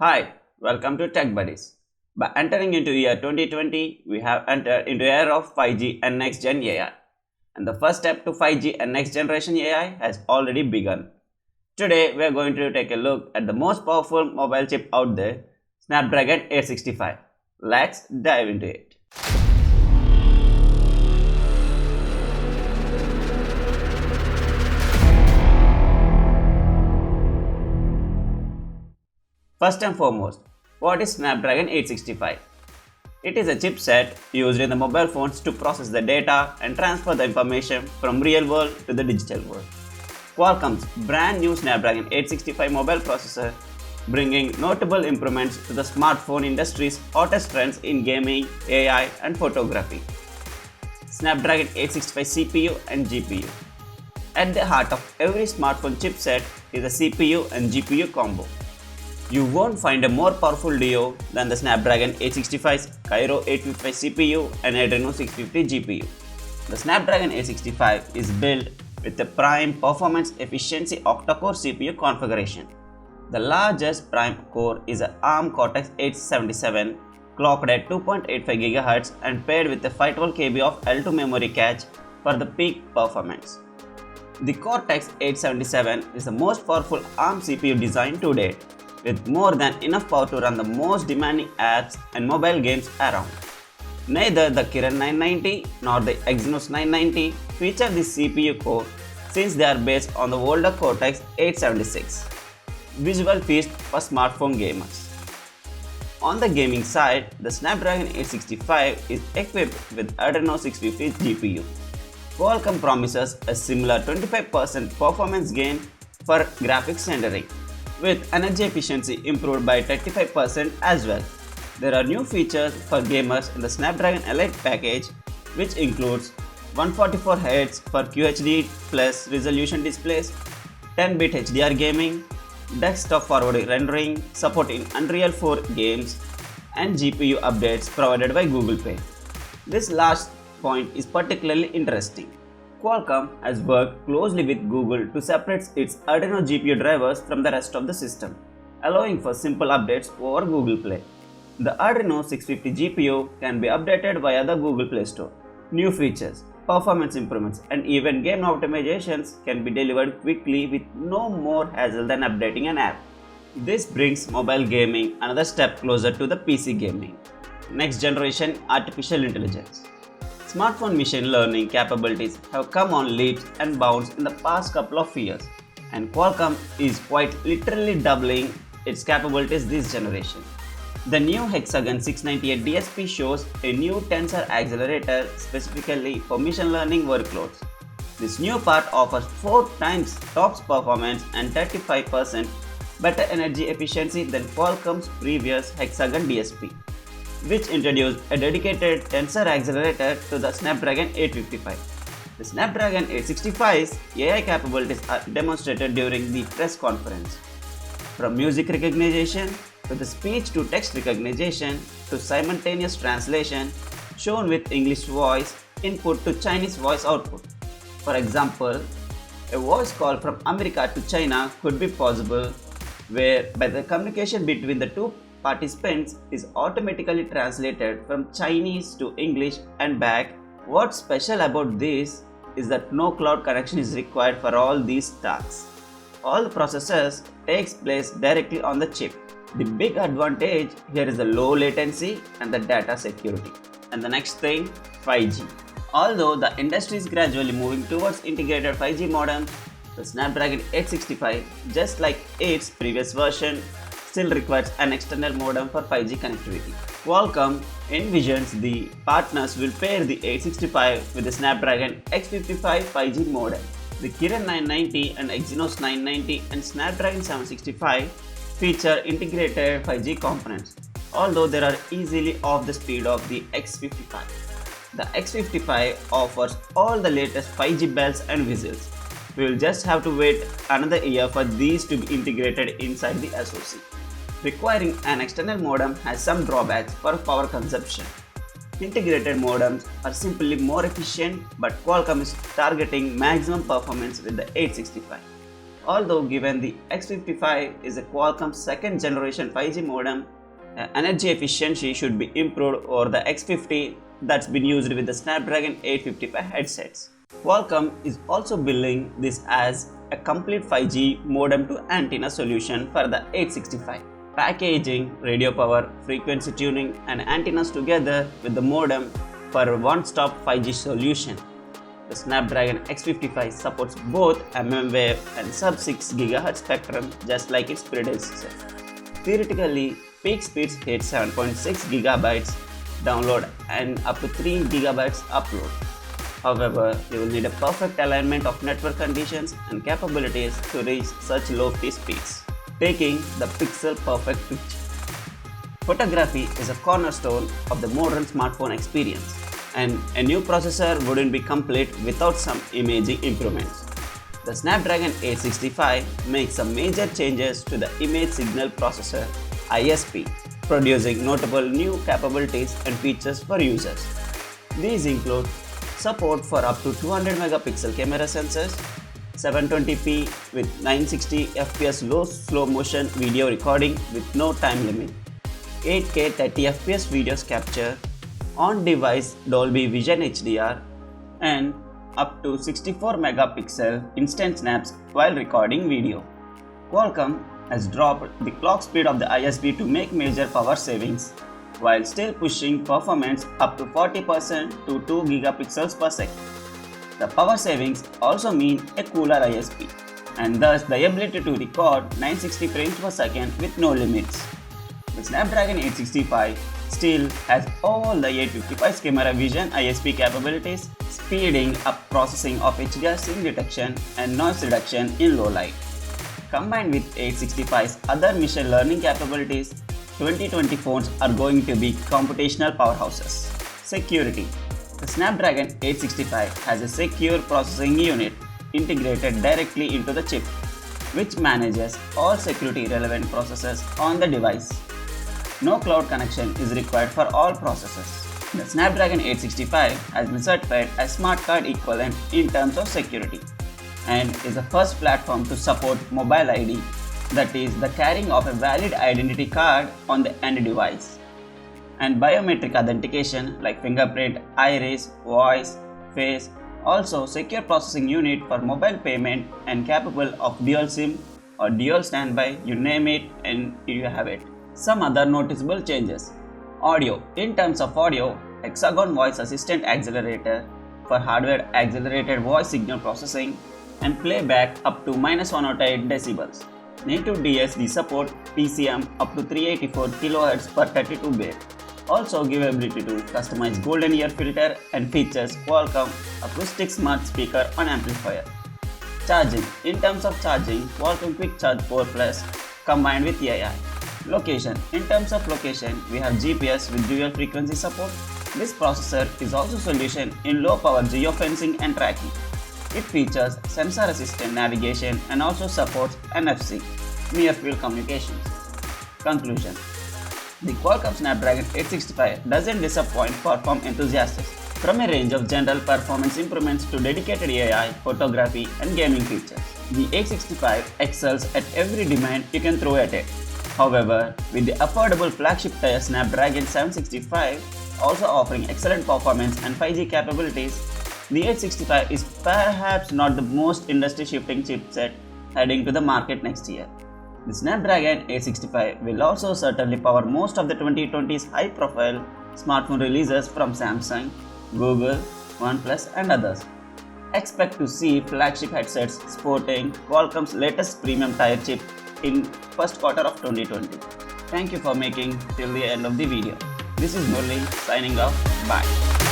Hi, welcome to Tech Buddies. By entering into year 2020, we have entered into era of 5G and next gen AI. And the first step to 5G and next generation AI has already begun. Today, we are going to take a look at the most powerful mobile chip out there, Snapdragon 865. Let's dive into it. First and foremost, what is Snapdragon 865? It is a chipset used in the mobile phones to process the data and transfer the information from real world to the digital world. Qualcomm's brand new Snapdragon 865 mobile processor bringing notable improvements to the smartphone industry's hottest trends in gaming, AI and photography. Snapdragon 865 CPU and GPU. At the heart of every smartphone chipset is a CPU and GPU combo. You won't find a more powerful duo than the Snapdragon 865's Cairo 855 CPU and Adreno 650 GPU. The Snapdragon 865 is built with a prime performance efficiency octa-core CPU configuration. The largest prime core is an ARM Cortex-A77 clocked at 2.85 GHz and paired with a 512 KB of L2 memory cache for the peak performance. The Cortex-A77 is the most powerful ARM CPU designed to date, with more than enough power to run the most demanding apps and mobile games around. Neither the Kirin 990 nor the Exynos 990 feature this CPU core since they are based on the older Cortex 876. Visual feast for smartphone gamers. On the gaming side, the Snapdragon 865 is equipped with Adreno 650 GPU. Qualcomm promises a similar 25% performance gain for graphics rendering, with energy efficiency improved by 35% as well. There are new features for gamers in the Snapdragon Elite package, which includes 144Hz for QHD plus resolution displays, 10-bit HDR gaming, desktop forward rendering, support in Unreal 4 games, and GPU updates provided by Google Pay. This last point is particularly interesting. Qualcomm has worked closely with Google to separate its Adreno GPU drivers from the rest of the system, allowing for simple updates over Google Play. The Adreno 650 GPU can be updated via the Google Play Store. New features, performance improvements, and even game optimizations can be delivered quickly with no more hassle than updating an app. This brings mobile gaming another step closer to the PC gaming. Next generation artificial intelligence. Smartphone machine learning capabilities have come on leaps and bounds in the past couple of years, and Qualcomm is quite literally doubling its capabilities this generation. The new Hexagon 698 DSP shows a new tensor accelerator specifically for machine learning workloads. This new part offers 4 times TOPS performance and 35% better energy efficiency than Qualcomm's previous Hexagon DSP, which introduced a dedicated tensor accelerator to the Snapdragon 855. The Snapdragon 865's AI capabilities are demonstrated during the press conference. From music recognition to the speech to text recognition to simultaneous translation shown with English voice input to Chinese voice output. For example, a voice call from America to China could be possible whereby the communication between the two participants is automatically translated from Chinese to English and back. What's special about this is that no cloud connection is required for all these tasks. All the processes takes place directly on the chip. The big advantage here is the low latency and the data security. And the next thing, 5G. Although the industry is gradually moving towards integrated 5G modems, the Snapdragon 865, just like its previous version, still requires an external modem for 5G connectivity. Qualcomm envisions the partners will pair the 865 with the Snapdragon X55 5G modem. The Kirin 990 and Exynos 990 and Snapdragon 765 feature integrated 5G components, although they are easily off the speed of the X55. The X55 offers all the latest 5G bells and whistles. We will just have to wait another year for these to be integrated inside the SoC. Requiring an external modem has some drawbacks for power consumption. Integrated modems are simply more efficient, but Qualcomm is targeting maximum performance with the 865. Although given the X55 is a Qualcomm's second generation 5G modem, energy efficiency should be improved over the X50 that's been used with the Snapdragon 855 headsets. Qualcomm is also billing this as a complete 5G modem to antenna solution for the 865. Packaging radio power, frequency tuning and antennas together with the modem for a one-stop 5G solution. The Snapdragon X55 supports both mmWave and sub-6 GHz spectrum just like its predecessor. Theoretically, peak speeds hit 7.6 GB download and up to 3 GB upload. However, you will need a perfect alignment of network conditions and capabilities to reach such lofty speeds, taking the pixel perfect picture. Photography is a cornerstone of the modern smartphone experience, and a new processor wouldn't be complete without some imaging improvements. The Snapdragon 865 makes some major changes to the image signal processor ISP, producing notable new capabilities and features for users. These include support for up to 200 megapixel camera sensors, 720p with 960 fps low slow motion video recording with no time limit, 8K 30 fps videos capture, on-device Dolby Vision HDR, and up to 64 megapixel instant snaps while recording video. Qualcomm has dropped the clock speed of the ISP to make major power savings, while still pushing performance up to 40% to 2 gigapixels per second. The power savings also mean a cooler ISP, and thus the ability to record 960 frames per second with no limits. The Snapdragon 865 still has all the 855's camera vision ISP capabilities, speeding up processing of HDR scene detection and noise reduction in low light. Combined with 865's other machine learning capabilities, 2020 phones are going to be computational powerhouses. Security. The Snapdragon 865 has a secure processing unit integrated directly into the chip, which manages all security relevant processes on the device. No cloud connection is required for all processes. The Snapdragon 865 has been certified as smart card equivalent in terms of security and is the first platform to support mobile ID, that is, the carrying of a valid identity card on the end device, and biometric authentication like fingerprint, iris, voice, face, also secure processing unit for mobile payment and capable of dual SIM or dual standby, you name it and you have it. Some other noticeable changes. Audio. In terms of audio, Hexagon Voice Assistant Accelerator for hardware accelerated voice signal processing and playback up to -108 decibels. Native DSD support PCM up to 384 kHz per 32 bit. Also give ability to customize golden ear filter and features Qualcomm acoustic smart speaker on amplifier. Charging. In terms of charging, Qualcomm Quick Charge 4 Plus combined with AI. Location. In terms of location, we have GPS with dual frequency support. This processor is also solution in low power geofencing and tracking. It features sensor assisted navigation and also supports NFC, near field communications. Conclusion. The Qualcomm Snapdragon 865 doesn't disappoint platform enthusiasts. From a range of general performance improvements to dedicated AI, photography and gaming features, the 865 excels at every demand you can throw at it. However, with the affordable flagship tier Snapdragon 765 also offering excellent performance and 5G capabilities, the 865 is perhaps not the most industry-shifting chipset heading to the market next year. The Snapdragon 865 will also certainly power most of the 2020's high-profile smartphone releases from Samsung, Google, OnePlus and others. Expect to see flagship headsets sporting Qualcomm's latest premium tier chip in first quarter of 2020. Thank you for making till the end of the video. This is Murli signing off. Bye.